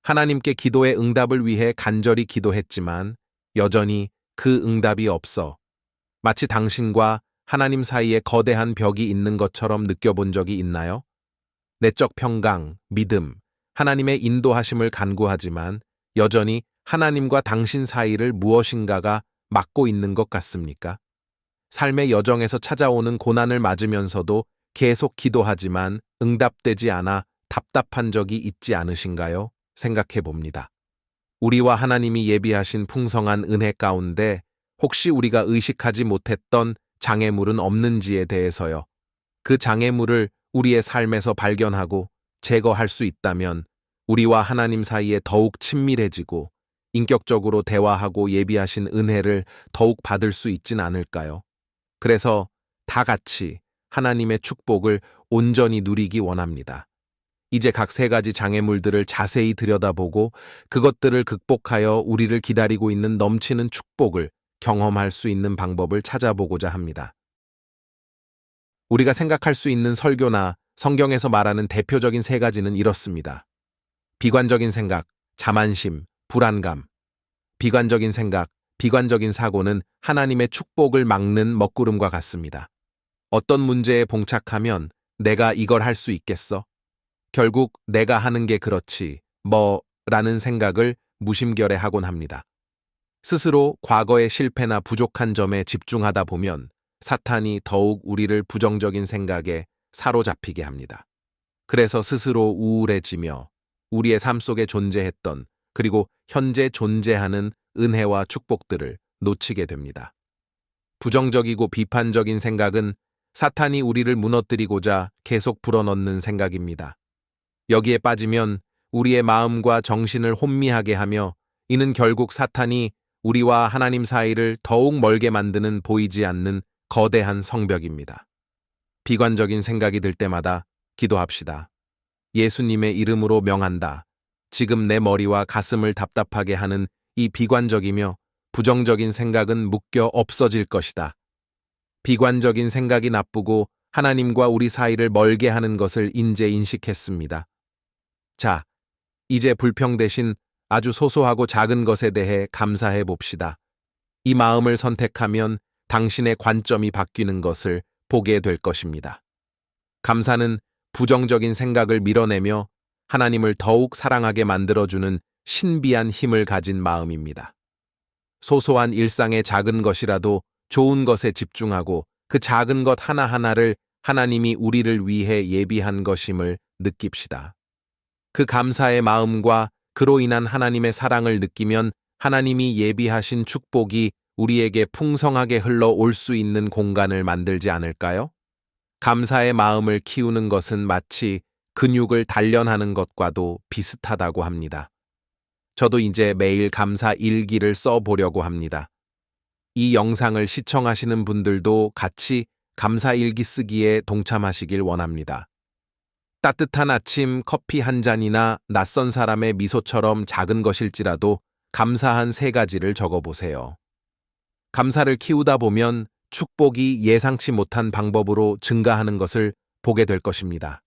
하나님께 기도의 응답을 위해 간절히 기도했지만 여전히 그 응답이 없어 마치 당신과 하나님 사이에 거대한 벽이 있는 것처럼 느껴본 적이 있나요? 내적 평강, 믿음, 하나님의 인도하심을 간구하지만 여전히 하나님과 당신 사이를 무엇인가가 막고 있는 것 같습니까? 삶의 여정에서 찾아오는 고난을 맞으면서도 계속 기도하지만 응답되지 않아 답답한 적이 있지 않으신가요? 생각해 봅니다. 우리와 하나님이 예비하신 풍성한 은혜 가운데 혹시 우리가 의식하지 못했던 장애물은 없는지에 대해서요. 그 장애물을 우리의 삶에서 발견하고 제거할 수 있다면 우리와 하나님 사이에 더욱 친밀해지고 인격적으로 대화하고 예비하신 은혜를 더욱 받을 수 있진 않을까요? 그래서 다 같이 하나님의 축복을 온전히 누리기 원합니다. 이제 각 세 가지 장애물들을 자세히 들여다보고 그것들을 극복하여 우리를 기다리고 있는 넘치는 축복을 경험할 수 있는 방법을 찾아보고자 합니다. 우리가 생각할 수 있는 설교나 성경에서 말하는 대표적인 세 가지는 이렇습니다. 비관적인 생각, 자만심, 불안감. 비관적인 생각, 비관적인 사고는 하나님의 축복을 막는 먹구름과 같습니다. 어떤 문제에 봉착하면 내가 이걸 할 수 있겠어? 결국 내가 하는 게 그렇지, 라는 생각을 무심결에 하곤 합니다. 스스로 과거의 실패나 부족한 점에 집중하다 보면 사탄이 더욱 우리를 부정적인 생각에 사로잡히게 합니다. 그래서 스스로 우울해지며 우리의 삶 속에 존재했던 그리고 현재 존재하는 은혜와 축복들을 놓치게 됩니다. 부정적이고 비판적인 생각은 사탄이 우리를 무너뜨리고자 계속 불어넣는 생각입니다. 여기에 빠지면 우리의 마음과 정신을 혼미하게 하며 이는 결국 사탄이 우리와 하나님 사이를 더욱 멀게 만드는 보이지 않는 거대한 성벽입니다. 비관적인 생각이 들 때마다 기도합시다. 예수님의 이름으로 명한다. 지금 내 머리와 가슴을 답답하게 하는 이 비관적이며 부정적인 생각은 묶여 없어질 것이다. 비관적인 생각이 나쁘고 하나님과 우리 사이를 멀게 하는 것을 인식했습니다. 자, 이제 불평 대신 아주 소소하고 작은 것에 대해 감사해 봅시다. 이 마음을 선택하면 당신의 관점이 바뀌는 것을 보게 될 것입니다. 감사는 부정적인 생각을 밀어내며 하나님을 더욱 사랑하게 만들어주는 신비한 힘을 가진 마음입니다. 소소한 일상의 작은 것이라도 좋은 것에 집중하고 그 작은 것 하나하나를 하나님이 우리를 위해 예비한 것임을 느낍시다. 그 감사의 마음과 그로 인한 하나님의 사랑을 느끼면 하나님이 예비하신 축복이 우리에게 풍성하게 흘러올 수 있는 공간을 만들지 않을까요? 감사의 마음을 키우는 것은 마치 근육을 단련하는 것과도 비슷하다고 합니다. 저도 이제 매일 감사 일기를 써보려고 합니다. 이 영상을 시청하시는 분들도 같이 감사 일기 쓰기에 동참하시길 원합니다. 따뜻한 아침 커피 한 잔이나 낯선 사람의 미소처럼 작은 것일지라도 감사한 세 가지를 적어보세요. 감사를 키우다 보면 축복이 예상치 못한 방법으로 증가하는 것을 보게 될 것입니다.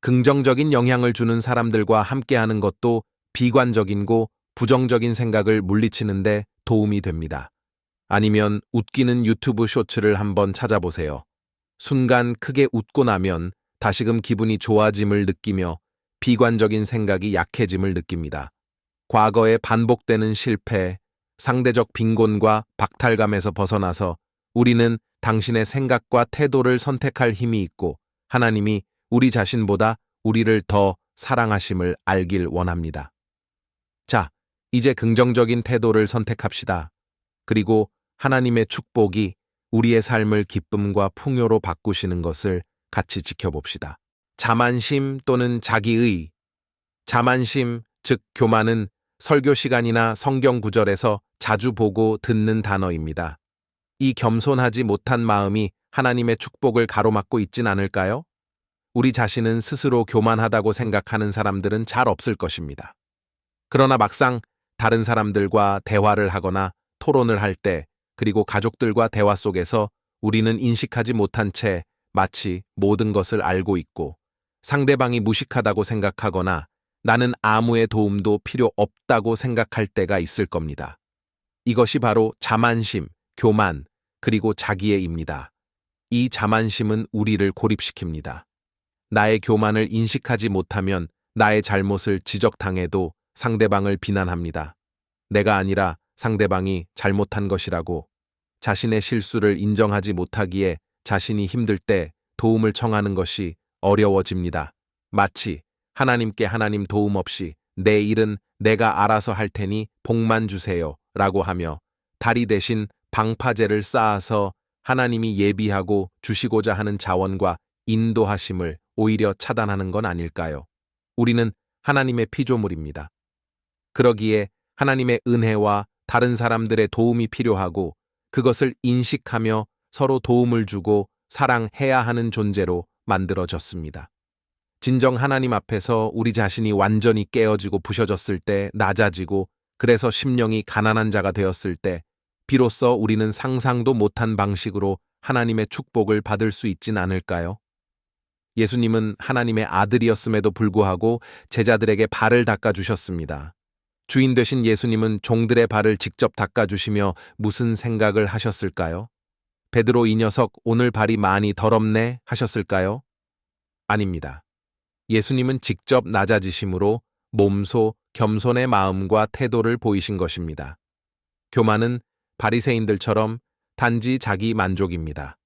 긍정적인 영향을 주는 사람들과 함께하는 것도 비관적이고 부정적인 생각을 물리치는데 도움이 됩니다. 아니면 웃기는 유튜브 쇼츠를 한번 찾아보세요. 순간 크게 웃고 나면 다시금 기분이 좋아짐을 느끼며 비관적인 생각이 약해짐을 느낍니다. 과거에 반복되는 실패, 상대적 빈곤과 박탈감에서 벗어나서 우리는 당신의 생각과 태도를 선택할 힘이 있고 하나님이 우리 자신보다 우리를 더 사랑하심을 알길 원합니다. 자, 이제 긍정적인 태도를 선택합시다. 그리고 하나님의 축복이 우리의 삶을 기쁨과 풍요로 바꾸시는 것을 같이 지켜봅시다. 자만심 또는 자기의. 자만심, 즉 교만은 설교 시간이나 성경 구절에서 자주 보고 듣는 단어입니다. 이 겸손하지 못한 마음이 하나님의 축복을 가로막고 있진 않을까요? 우리 자신은 스스로 교만하다고 생각하는 사람들은 잘 없을 것입니다. 그러나 막상 다른 사람들과 대화를 하거나 토론을 할 때, 그리고 가족들과 대화 속에서 우리는 인식하지 못한 채 마치 모든 것을 알고 있고 상대방이 무식하다고 생각하거나 나는 아무의 도움도 필요 없다고 생각할 때가 있을 겁니다. 이것이 바로 자만심, 교만, 그리고 자기애입니다. 이 자만심은 우리를 고립시킵니다. 나의 교만을 인식하지 못하면 나의 잘못을 지적당해도 상대방을 비난합니다. 내가 아니라 상대방이 잘못한 것이라고. 자신의 실수를 인정하지 못하기에 자신이 힘들 때 도움을 청하는 것이 어려워집니다. 마치 하나님께 하나님 도움 없이 내 일은 내가 알아서 할 테니 복만 주세요 라고 하며 다리 대신 방파제를 쌓아서 하나님이 예비하고 주시고자 하는 자원과 인도하심을 오히려 차단하는 건 아닐까요? 우리는 하나님의 피조물입니다. 그러기에 하나님의 은혜와 다른 사람들의 도움이 필요하고 그것을 인식하며 서로 도움을 주고 사랑해야 하는 존재로 만들어졌습니다. 진정 하나님 앞에서 우리 자신이 완전히 깨어지고 부셔졌을 때, 낮아지고 그래서 심령이 가난한 자가 되었을 때 비로소 우리는 상상도 못한 방식으로 하나님의 축복을 받을 수 있진 않을까요? 예수님은 하나님의 아들이었음에도 불구하고 제자들에게 발을 닦아주셨습니다. 주인 되신 예수님은 종들의 발을 직접 닦아주시며 무슨 생각을 하셨을까요? 베드로 이 녀석 오늘 발이 많이 더럽네 하셨을까요? 아닙니다. 예수님은 직접 낮아지심으로 몸소 겸손의 마음과 태도를 보이신 것입니다. 교만은 바리새인들처럼 단지 자기 만족입니다.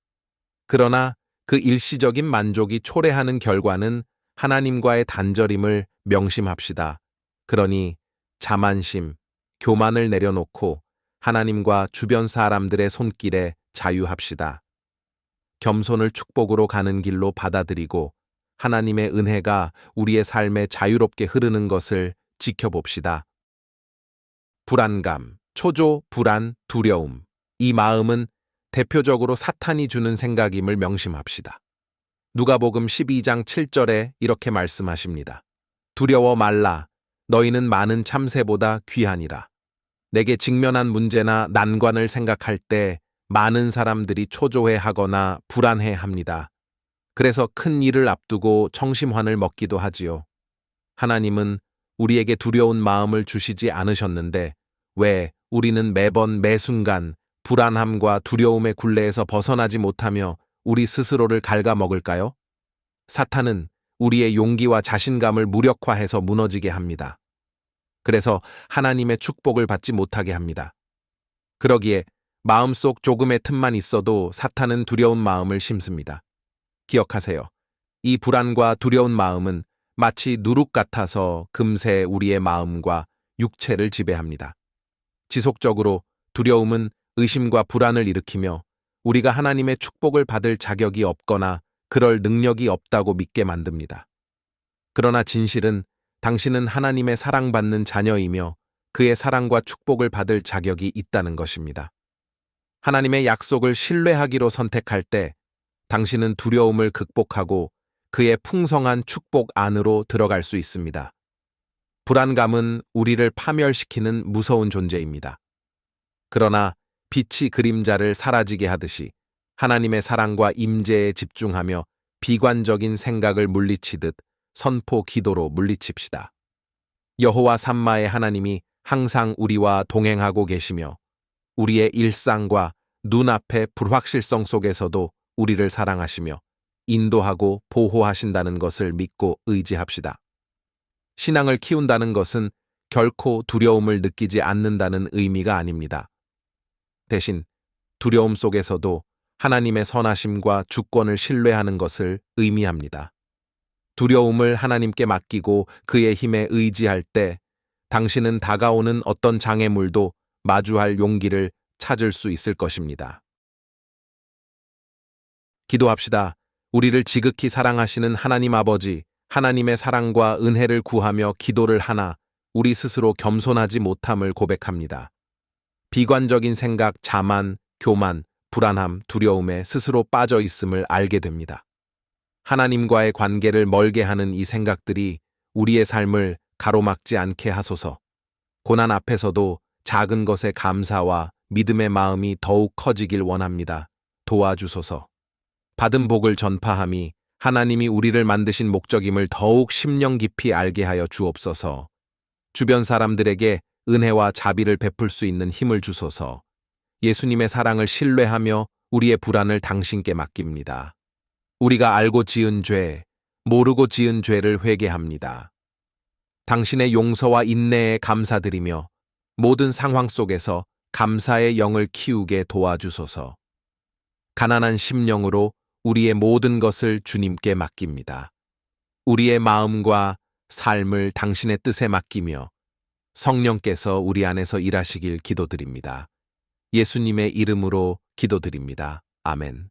그러나 그 일시적인 만족이 초래하는 결과는 하나님과의 단절임을 명심합시다. 그러니 자만심, 교만을 내려놓고 하나님과 주변 사람들의 손길에 자유합시다. 겸손을 축복으로 가는 길로 받아들이고 하나님의 은혜가 우리의 삶에 자유롭게 흐르는 것을 지켜봅시다. 불안감, 초조, 불안, 두려움. 이 마음은 대표적으로 사탄이 주는 생각임을 명심합시다. 누가복음 12장 7절에 이렇게 말씀하십니다. 두려워 말라. 너희는 많은 참새보다 귀하니라. 내게 직면한 문제나 난관을 생각할 때 많은 사람들이 초조해하거나 불안해합니다. 그래서 큰 일을 앞두고 청심환을 먹기도 하지요. 하나님은 우리에게 두려운 마음을 주시지 않으셨는데 왜 우리는 매번 매순간 불안함과 두려움의 굴레에서 벗어나지 못하며 우리 스스로를 갉아먹을까요? 사탄은 우리의 용기와 자신감을 무력화해서 무너지게 합니다. 그래서 하나님의 축복을 받지 못하게 합니다. 그러기에 마음속 조금의 틈만 있어도 사탄은 두려운 마음을 심습니다. 기억하세요. 이 불안과 두려운 마음은 마치 누룩 같아서 금세 우리의 마음과 육체를 지배합니다. 지속적으로 두려움은 의심과 불안을 일으키며 우리가 하나님의 축복을 받을 자격이 없거나 그럴 능력이 없다고 믿게 만듭니다. 그러나 진실은 당신은 하나님의 사랑받는 자녀이며 그의 사랑과 축복을 받을 자격이 있다는 것입니다. 하나님의 약속을 신뢰하기로 선택할 때 당신은 두려움을 극복하고 그의 풍성한 축복 안으로 들어갈 수 있습니다. 불안감은 우리를 파멸시키는 무서운 존재입니다. 그러나 빛이 그림자를 사라지게 하듯이 하나님의 사랑과 임재에 집중하며 비관적인 생각을 물리치듯 선포 기도로 물리칩시다. 여호와 삼마의 하나님이 항상 우리와 동행하고 계시며 우리의 일상과 눈앞의 불확실성 속에서도 우리를 사랑하시며 인도하고 보호하신다는 것을 믿고 의지합시다. 신앙을 키운다는 것은 결코 두려움을 느끼지 않는다는 의미가 아닙니다. 대신 두려움 속에서도 하나님의 선하심과 주권을 신뢰하는 것을 의미합니다. 두려움을 하나님께 맡기고 그의 힘에 의지할 때 당신은 다가오는 어떤 장애물도 마주할 용기를 찾을 수 있을 것입니다. 기도합시다. 우리를 지극히 사랑하시는 하나님 아버지, 하나님의 사랑과 은혜를 구하며 기도를 하나 우리 스스로 겸손하지 못함을 고백합니다. 비관적인 생각, 자만, 교만, 불안함, 두려움에 스스로 빠져 있음을 알게 됩니다. 하나님과의 관계를 멀게 하는 이 생각들이 우리의 삶을 가로막지 않게 하소서. 고난 앞에서도 작은 것에 감사와 믿음의 마음이 더욱 커지길 원합니다. 도와주소서. 받은 복을 전파함이 하나님이 우리를 만드신 목적임을 더욱 심령 깊이 알게 하여 주옵소서. 주변 사람들에게 은혜와 자비를 베풀 수 있는 힘을 주소서. 예수님의 사랑을 신뢰하며 우리의 불안을 당신께 맡깁니다. 우리가 알고 지은 죄, 모르고 지은 죄를 회개합니다. 당신의 용서와 인내에 감사드리며 모든 상황 속에서 감사의 영을 키우게 도와주소서. 가난한 심령으로 우리의 모든 것을 주님께 맡깁니다. 우리의 마음과 삶을 당신의 뜻에 맡기며 성령께서 우리 안에서 일하시길 기도드립니다. 예수님의 이름으로 기도드립니다. 아멘.